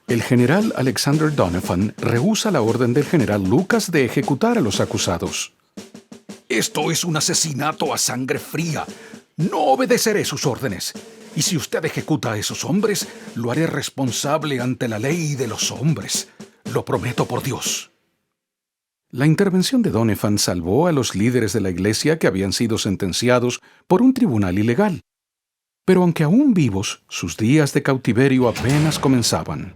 El general Alexander Donovan rehúsa la orden del general Lucas de ejecutar a los acusados. Esto es un asesinato a sangre fría. No obedeceré sus órdenes. Y si usted ejecuta a esos hombres, lo haré responsable ante la ley de los hombres. Lo prometo por Dios. La intervención de Donovan salvó a los líderes de la iglesia que habían sido sentenciados por un tribunal ilegal. Pero aunque aún vivos, sus días de cautiverio apenas comenzaban.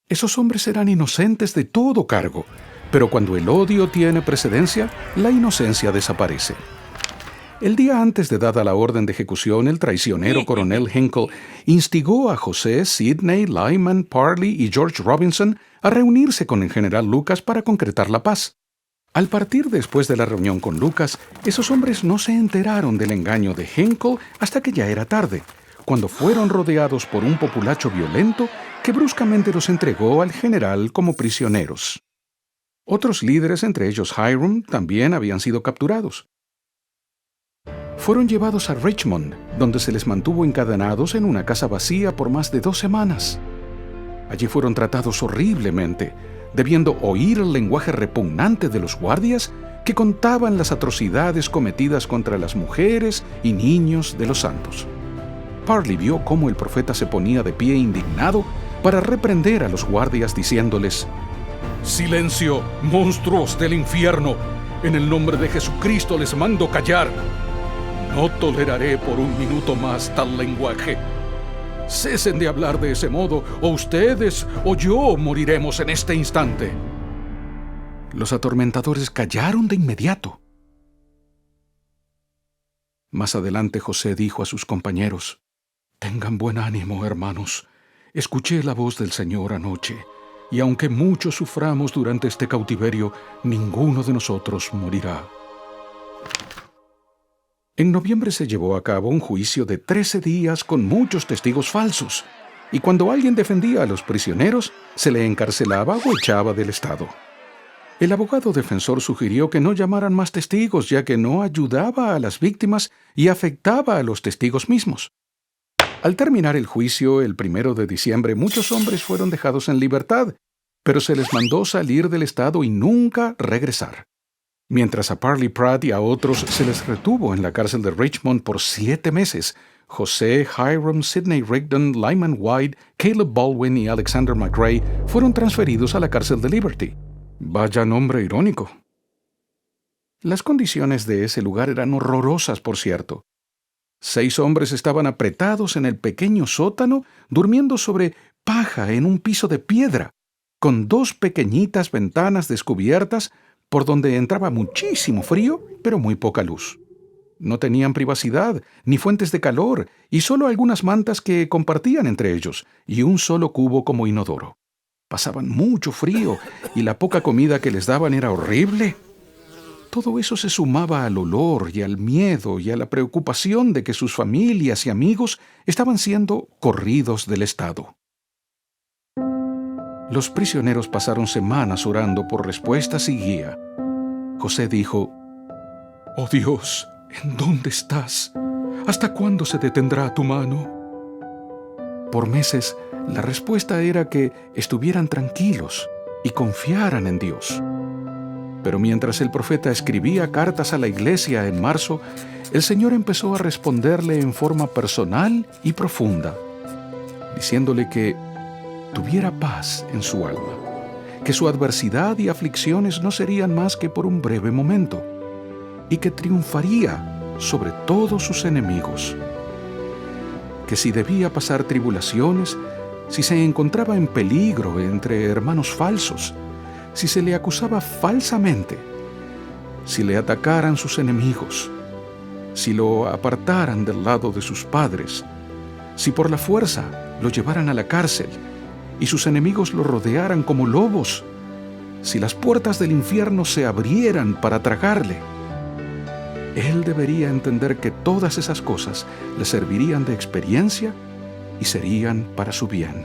Esos hombres eran inocentes de todo cargo, pero cuando el odio tiene precedencia, la inocencia desaparece. El día antes de dada la orden de ejecución, el traicionero coronel Hinkle instigó a José, Sidney, Lyman, Parley y George Robinson a reunirse con el general Lucas para concretar la paz. Al partir después de la reunión con Lucas, esos hombres no se enteraron del engaño de Hinkle hasta que ya era tarde, cuando fueron rodeados por un populacho violento que bruscamente los entregó al general como prisioneros. Otros líderes, entre ellos Hiram, también habían sido capturados. Fueron llevados a Richmond, donde se les mantuvo encadenados en una casa vacía por más de 2 semanas. Allí fueron tratados horriblemente, debiendo oír el lenguaje repugnante de los guardias que contaban las atrocidades cometidas contra las mujeres y niños de los santos. Parley vio cómo el profeta se ponía de pie indignado para reprender a los guardias diciéndoles: ¡Silencio, monstruos del infierno! En el nombre de Jesucristo les mando callar. No toleraré por un minuto más tal lenguaje. Cesen de hablar de ese modo, o ustedes o yo moriremos en este instante. Los atormentadores callaron de inmediato. Más adelante José dijo a sus compañeros: «Tengan buen ánimo, hermanos. Escuché la voz del Señor anoche, y aunque muchos suframos durante este cautiverio, ninguno de nosotros morirá». En noviembre se llevó a cabo un juicio de 13 días con muchos testigos falsos, y cuando alguien defendía a los prisioneros, se le encarcelaba o echaba del estado. El abogado defensor sugirió que no llamaran más testigos, ya que no ayudaba a las víctimas y afectaba a los testigos mismos. Al terminar el juicio, el 1 de diciembre, muchos hombres fueron dejados en libertad, pero se les mandó salir del estado y nunca regresar. Mientras a Parley Pratt y a otros se les retuvo en la cárcel de Richmond por 7 meses, José, Hiram, Sidney Rigdon, Lyman White, Caleb Baldwin y Alexander McRae fueron transferidos a la cárcel de Liberty. Vaya nombre irónico. Las condiciones de ese lugar eran horrorosas, por cierto. 6 hombres estaban apretados en el pequeño sótano, durmiendo sobre paja en un piso de piedra, con 2 pequeñitas ventanas descubiertas por donde entraba muchísimo frío, pero muy poca luz. No tenían privacidad, ni fuentes de calor, y solo algunas mantas que compartían entre ellos, y un solo cubo como inodoro. Pasaban mucho frío, y la poca comida que les daban era horrible. Todo eso se sumaba al olor y al miedo y a la preocupación de que sus familias y amigos estaban siendo corridos del estado. Los prisioneros pasaron semanas orando por respuestas y guía. José dijo: «Oh Dios, ¿en dónde estás? ¿Hasta cuándo se detendrá tu mano?» Por meses, la respuesta era que estuvieran tranquilos y confiaran en Dios. Pero mientras el profeta escribía cartas a la iglesia en marzo, el Señor empezó a responderle en forma personal y profunda, diciéndole que tuviera paz en su alma, que su adversidad y aflicciones no serían más que por un breve momento, y que triunfaría sobre todos sus enemigos. Que si debía pasar tribulaciones, si se encontraba en peligro entre hermanos falsos, si se le acusaba falsamente, si le atacaran sus enemigos, si lo apartaran del lado de sus padres, si por la fuerza lo llevaran a la cárcel y sus enemigos lo rodearan como lobos, si las puertas del infierno se abrieran para tragarle, él debería entender que todas esas cosas le servirían de experiencia y serían para su bien.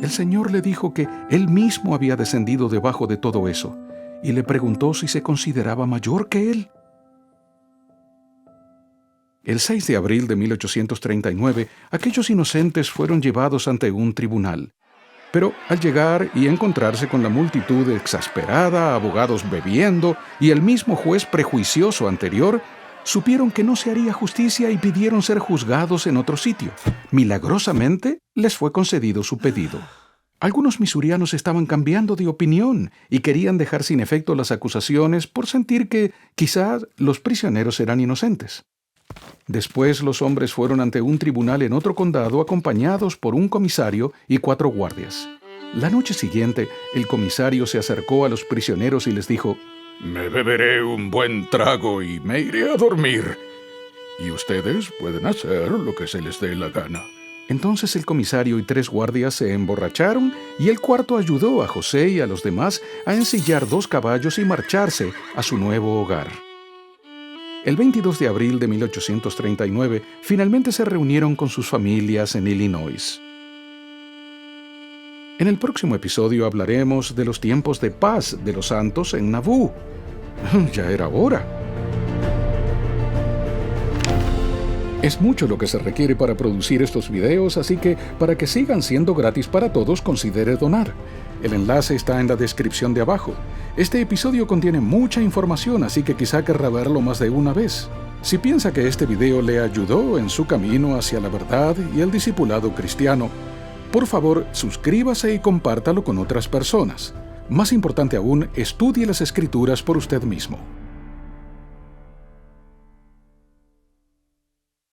El Señor le dijo que Él mismo había descendido debajo de todo eso, y le preguntó si se consideraba mayor que Él. El 6 de abril de 1839, aquellos inocentes fueron llevados ante un tribunal. Pero al llegar y encontrarse con la multitud exasperada, abogados bebiendo y el mismo juez prejuicioso anterior, supieron que no se haría justicia y pidieron ser juzgados en otro sitio. Milagrosamente, les fue concedido su pedido. Algunos misurianos estaban cambiando de opinión y querían dejar sin efecto las acusaciones por sentir que quizás los prisioneros eran inocentes. Después los hombres fueron ante un tribunal en otro condado acompañados por un comisario y 4 guardias. La noche siguiente, el comisario se acercó a los prisioneros y les dijo: Me beberé un buen trago y me iré a dormir. Y ustedes pueden hacer lo que se les dé la gana. Entonces el comisario y 3 guardias se emborracharon y el cuarto ayudó a José y a los demás a ensillar 2 caballos y marcharse a su nuevo hogar. El 22 de abril de 1839, finalmente se reunieron con sus familias en Illinois. En el próximo episodio hablaremos de los tiempos de paz de los santos en Nauvoo. Ya era hora. Es mucho lo que se requiere para producir estos videos, así que para que sigan siendo gratis para todos, considere donar. El enlace está en la descripción de abajo. Este episodio contiene mucha información, así que quizá querrá verlo más de una vez. Si piensa que este video le ayudó en su camino hacia la verdad y el discipulado cristiano, por favor, suscríbase y compártalo con otras personas. Más importante aún, estudie las Escrituras por usted mismo.